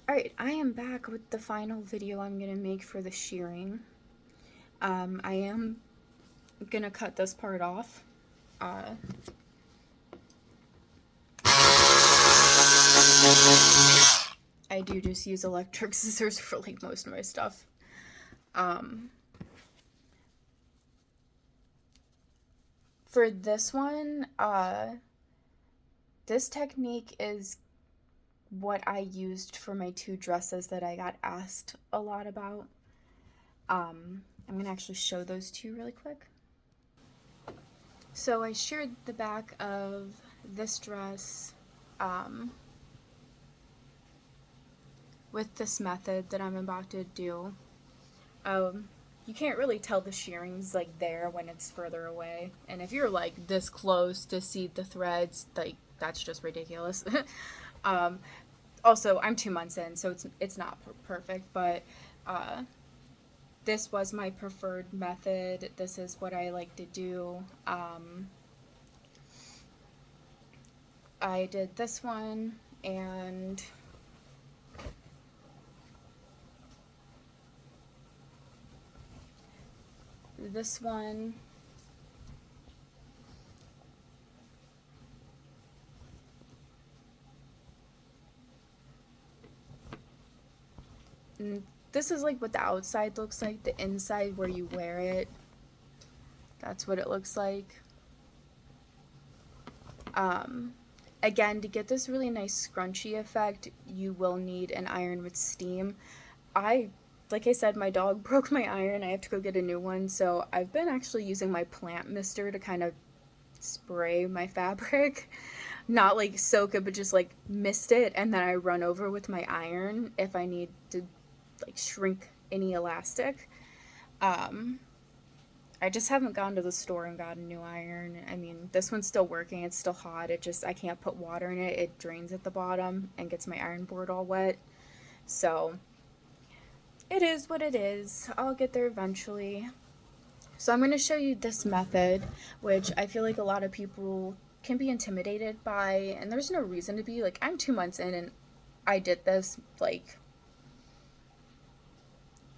Alright, I am back with the final video I'm going to make for the shearing. I am going to cut this part off. I do just use electric scissors for like most of my stuff. For this one, this technique is what I used for my two dresses that I got asked a lot about. I'm going to actually show those to you really quick. So I sheared the back of this dress with this method that I'm about to do. You can't really tell the shearing's like there when it's further away, and if you're like this close to see the threads, like that's just ridiculous. Also, I'm 2 months in, so it's not perfect, but this was my preferred method. This is what I like to do. I did this one and this one. And this is like what the outside looks like. The inside where you wear it, that's what it looks like. Again, to get this really nice scrunchy effect, you will need an iron with steam. Like I said, my dog broke my iron. I have to go get a new one, so I've been actually using my plant mister to kind of spray my fabric. Not like soak it, but just like mist it, and then I run over with my iron if I need to like shrink any elastic. I just haven't gone to the store and got a new iron. I mean, this one's still working. It's still hot. I can't put water in it. It drains at the bottom and gets my iron board all wet. So, it is what it is. I'll get there eventually. So I'm going to show you this method, which I feel like a lot of people can be intimidated by, and there's no reason to be. Like, I'm 2 months in and I did this, like,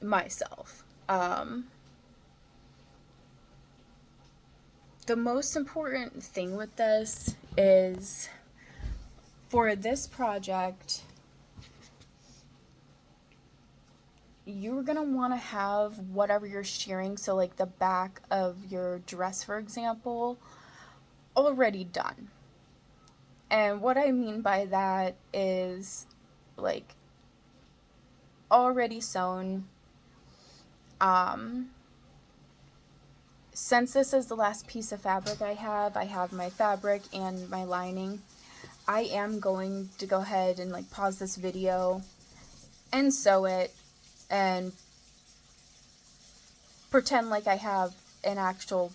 myself. The most important thing with this is for this project, you're going to want to have whatever you're shearing, so like the back of your dress, for example, already done. And what I mean by that is like already sewn. Since this is the last piece of fabric I have my fabric and my lining. I am going to go ahead and like pause this video and sew it and pretend like I have an actual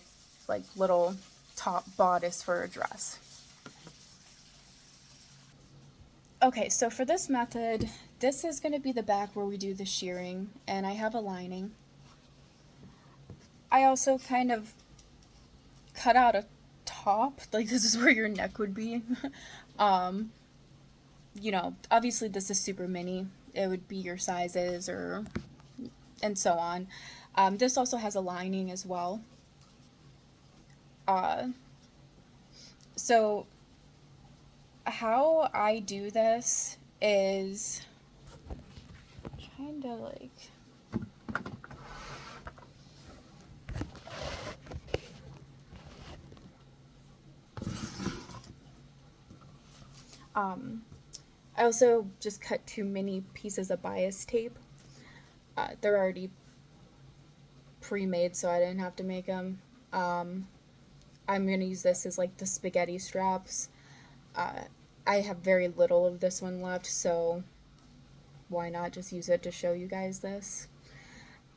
like little top bodice for a dress. Okay, so for this method, this is going to be the back where we do the shearing, and I have a lining. I also kind of cut out a top, like this is where your neck would be. You know, obviously this is super mini. It would be your sizes and so on. This also has a lining as well. So how I do this is trying to like I also just cut 2 mini pieces of bias tape. They're already pre-made, so I didn't have to make them. I'm going to use this as like the spaghetti straps. I have very little of this one left, so why not just use it to show you guys this.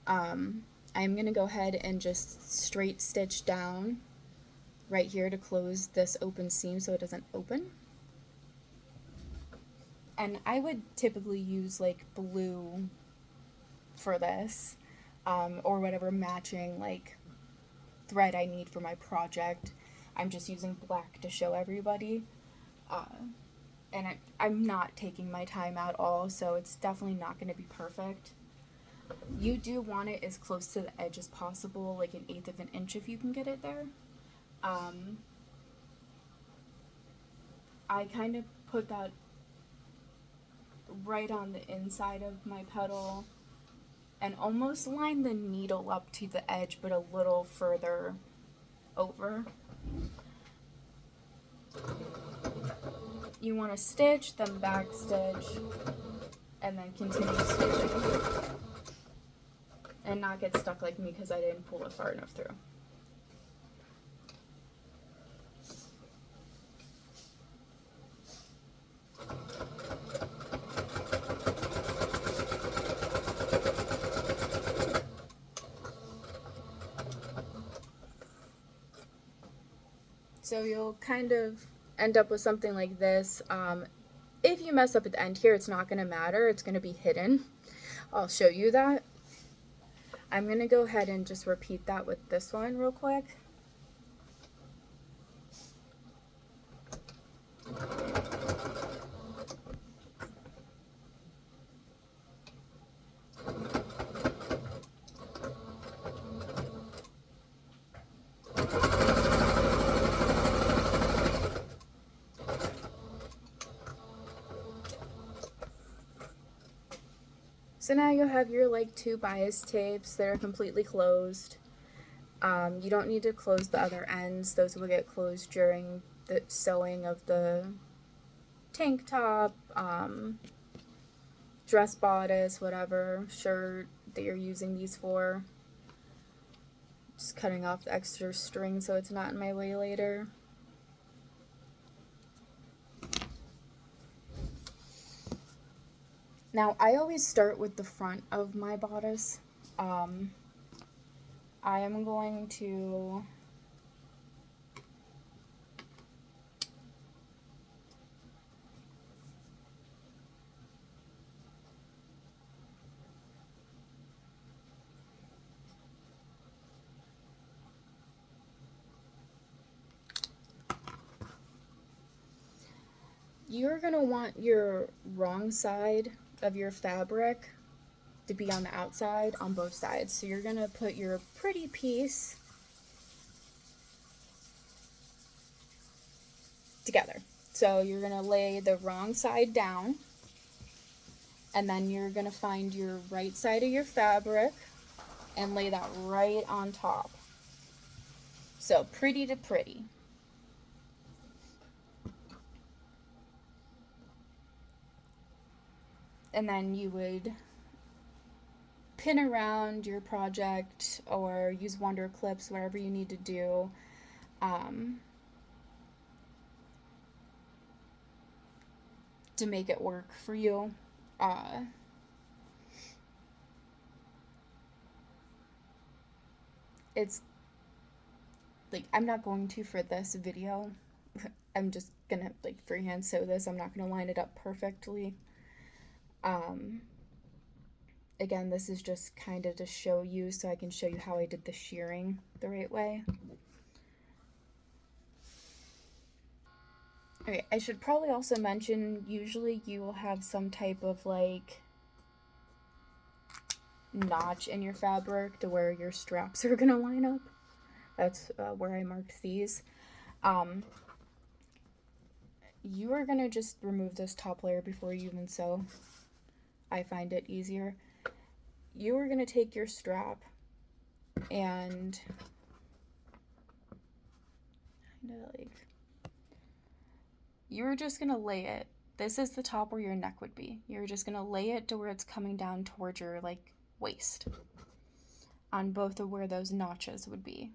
I'm going to go ahead and just straight stitch down right here to close this open seam so it doesn't open. And I would typically use like blue for this, or whatever matching like thread I need for my project. I'm just using black to show everybody. and I'm not taking my time at all, so it's definitely not going to be perfect. You do want it as close to the edge as possible, like 1/8 of an inch if you can get it there. I kind of put that right on the inside of my petal and almost line the needle up to the edge, but a little further over. You want to stitch, then back stitch, and then continue stitching. And not get stuck like me because I didn't pull it far enough through. So you'll kind of end up with something like this. If you mess up at the end here, it's not going to matter. It's going to be hidden. I'll show you that. I'm going to go ahead and just repeat that with this one real quick. So now you'll have your like 2 bias tapes that are completely closed. You don't need to close the other ends. Those will get closed during the sewing of the tank top, dress bodice, whatever shirt that you're using these for. Just cutting off the extra string so it's not in my way later. Now, I always start with the front of my bodice. I am going to you're going to want your wrong side of your fabric to be on the outside on both sides. So you're going to put your pretty piece together. So you're going to lay the wrong side down, and then you're going to find your right side of your fabric and lay that right on top. So pretty to pretty. And then you would pin around your project or use wonder clips, whatever you need to do. To make it work for you. It's like, I'm not going to for this video. I'm just gonna like freehand sew this. I'm not gonna line it up perfectly. Again, this is just kind of to show you so I can show you how I did the shirring the right way. Okay, I should probably also mention, usually you will have some type of like notch in your fabric to where your straps are gonna line up. That's where I marked these. You are gonna just remove this top layer before you even sew. I find it easier. You are gonna take your strap and kind of like, you're just gonna lay it. This is the top where your neck would be. You're just gonna lay it to where it's coming down towards your like waist on both of where those notches would be.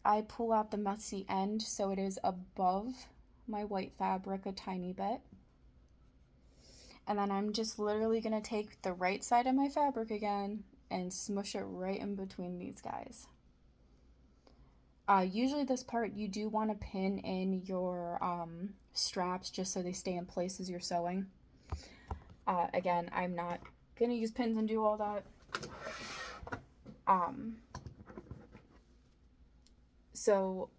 I pull out the messy end so it is above my white fabric a tiny bit. And then I'm just literally gonna take the right side of my fabric again and smush it right in between these guys. Usually this part you do want to pin in your straps just so they stay in place as you're sewing. Again, I'm not gonna use pins and do all that. So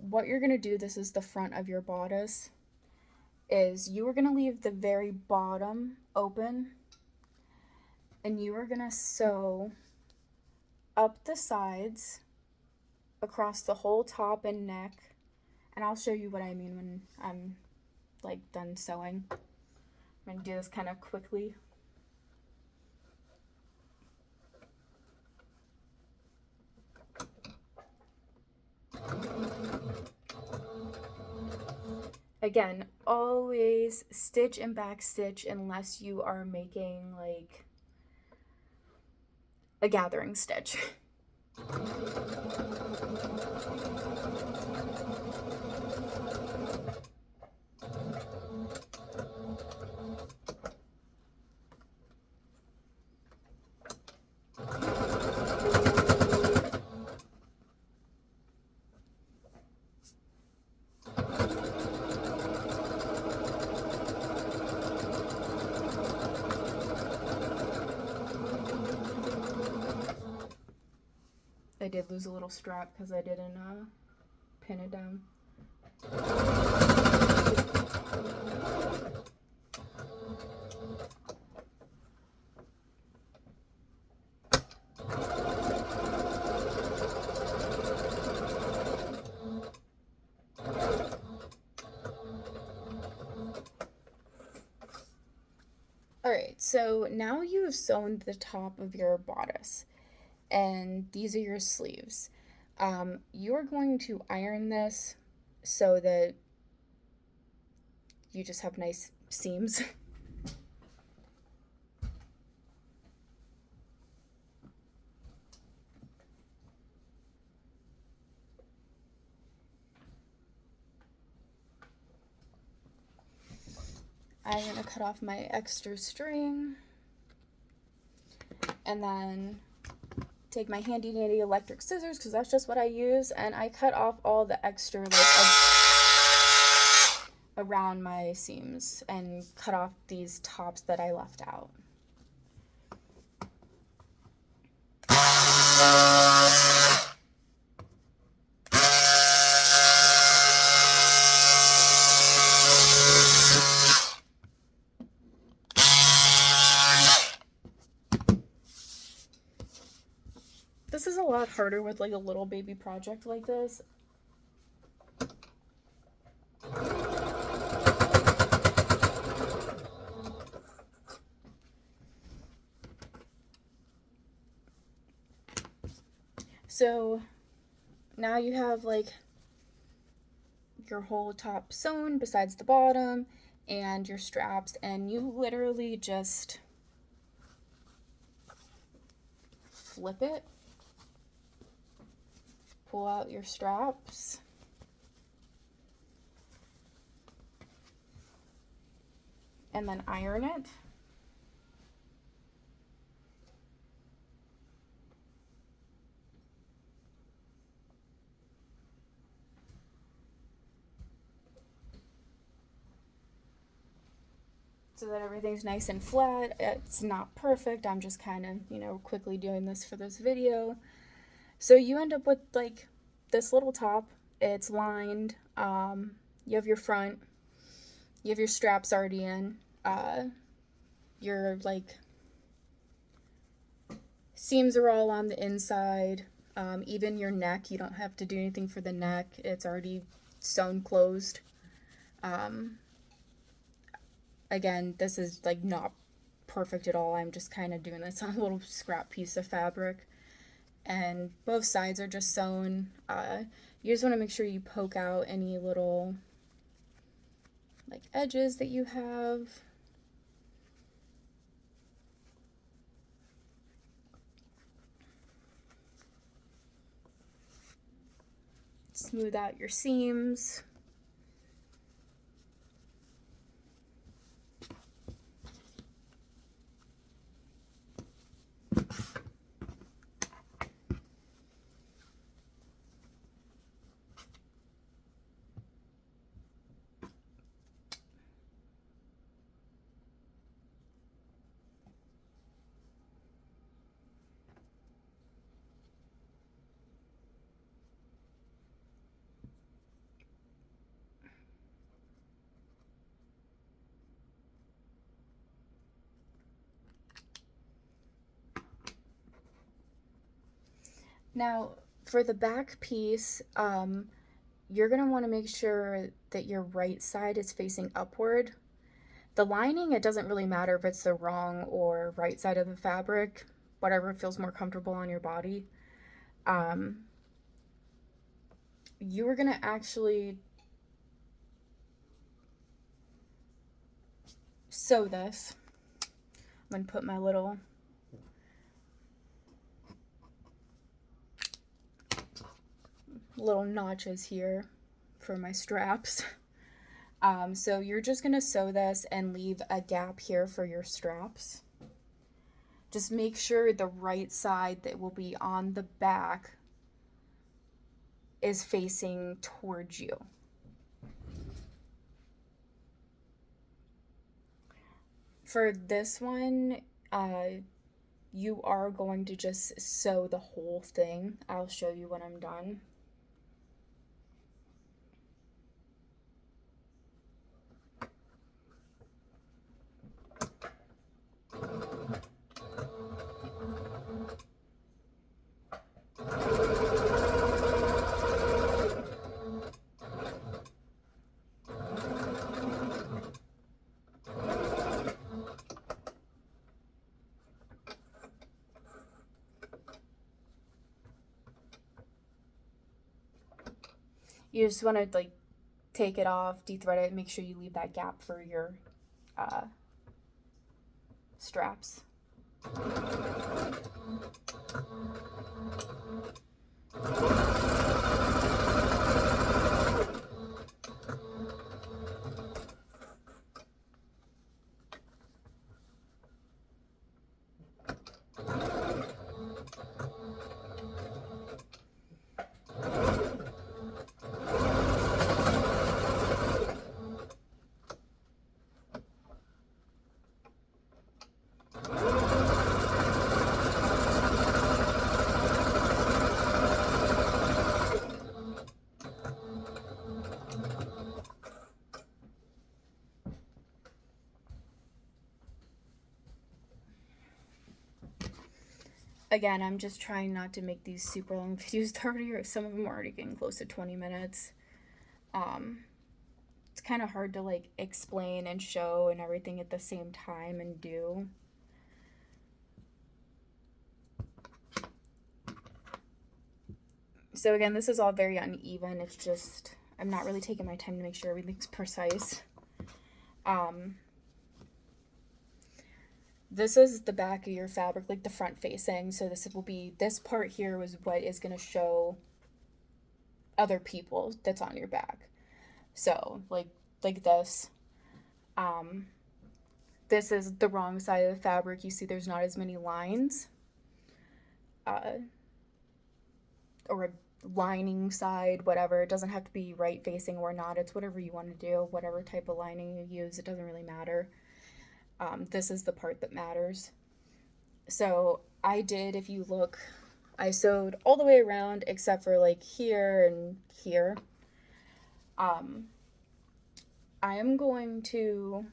what you're gonna do, this is the front of your bodice. is you are going to leave the very bottom open, and you are going to sew up the sides across the whole top and neck. And I'll show you what I mean when I'm like done sewing. I'm going to do this kind of quickly. Again, always stitch and back stitch unless you are making like a gathering stitch. I did lose a little strap because I didn't pin it down. Alright, so now you have sewn the top of your bodice, and these are your sleeves. You're going to iron this so that you just have nice seams. I'm going to cut off my extra string and then take my handy dandy electric scissors, because that's just what I use, and I cut off all the extra around my seams and cut off these tops that I left out. This is a lot harder with like a little baby project like this. So now you have like your whole top sewn besides the bottom and your straps, and you literally just flip it, pull out your straps, and then iron it. So that everything's nice and flat. It's not perfect. I'm just kind of, quickly doing this for this video. So you end up with like this little top. It's lined. You have your front. You have your straps already in. Your like seams are all on the inside. Even your neck, you don't have to do anything for the neck. It's already sewn closed. Again, this is like not perfect at all. I'm just kind of doing this on a little scrap piece of fabric. And both sides are just sewn. You just want to make sure you poke out any little like edges that you have. Smooth out your seams. Now, for the back piece, you're going to want to make sure that your right side is facing upward. The lining, it doesn't really matter if it's the wrong or right side of the fabric, whatever feels more comfortable on your body. You are going to actually sew this. I'm going to put my little notches here for my straps. So you're just going to sew this and leave a gap here for your straps. Just make sure the right side that will be on the back is facing towards you. For this one, you are going to just sew the whole thing. I'll show you when I'm done. You just want to like take it off, de-thread it, make sure you leave that gap for your straps. Again, I'm just trying not to make these super long videos. Some of them are already getting close to 20 minutes. It's kind of hard to like explain and show and everything at the same time and do. So again, this is all very uneven. It's just, I'm not really taking my time to make sure everything's precise. This is the back of your fabric, like the front facing. So this will be, this part here was what is going to show other people that's on your back. So like this. This is the wrong side of the fabric. You see there's not as many lines. Or a lining side, whatever. It doesn't have to be right facing or not. It's whatever you want to do, whatever type of lining you use. It doesn't really matter. This is the part that matters. So I did, if you look, I sewed all the way around except for like here and here. I am going to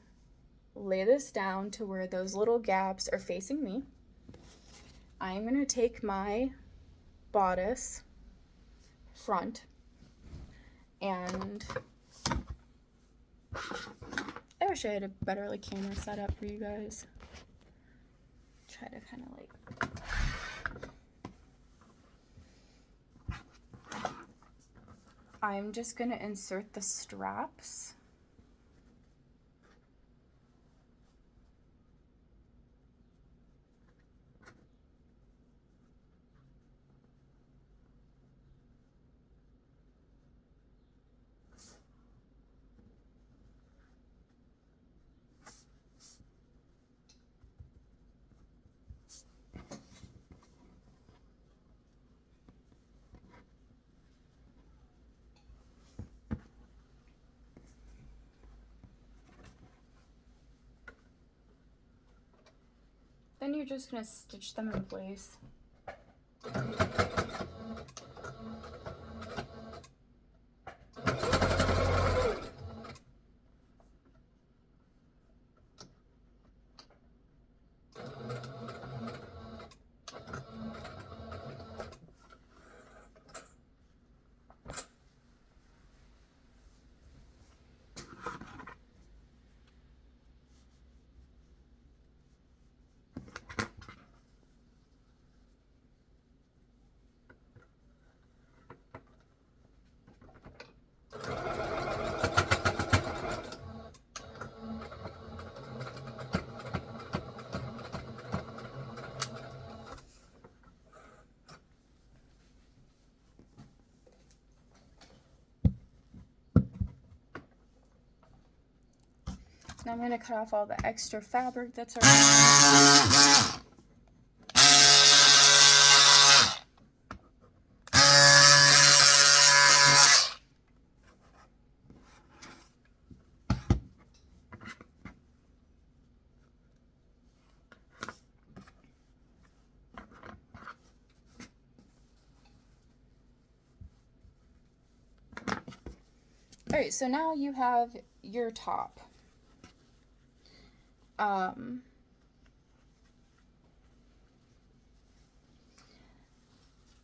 lay this down to where those little gaps are facing me. I'm going to take my bodice front and I wish I had a better like camera setup for you guys. Try to kind of like, I'm just gonna insert the straps. Then you're just going to stitch them in place. I'm going to cut off all the extra fabric that's around. Alright, so now you have your top.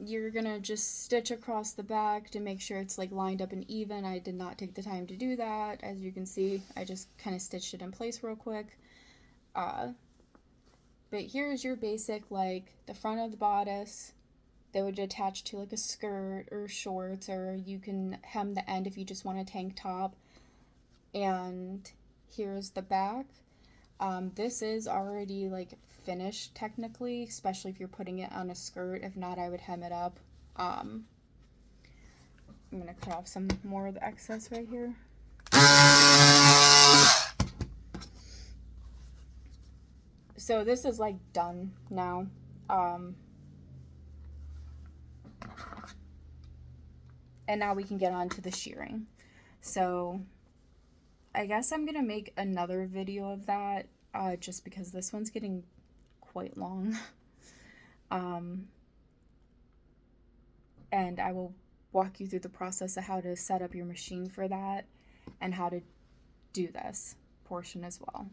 You're gonna just stitch across the back to make sure it's like lined up and even. I did not take the time to do that. As you can see, I just kind of stitched it in place real quick. But here's your basic, like the front of the bodice that would attach to like a skirt or shorts, or you can hem the end if you just want a tank top. And here's the back. This is already like finished technically, especially if you're putting it on a skirt. If not, I would hem it up. I'm gonna cut off some more of the excess right here. So this is like done now. And now we can get on to the shirring. So I guess I'm gonna make another video of that, just because this one's getting quite long. And I will walk you through the process of how to set up your machine for that and how to do this portion as well.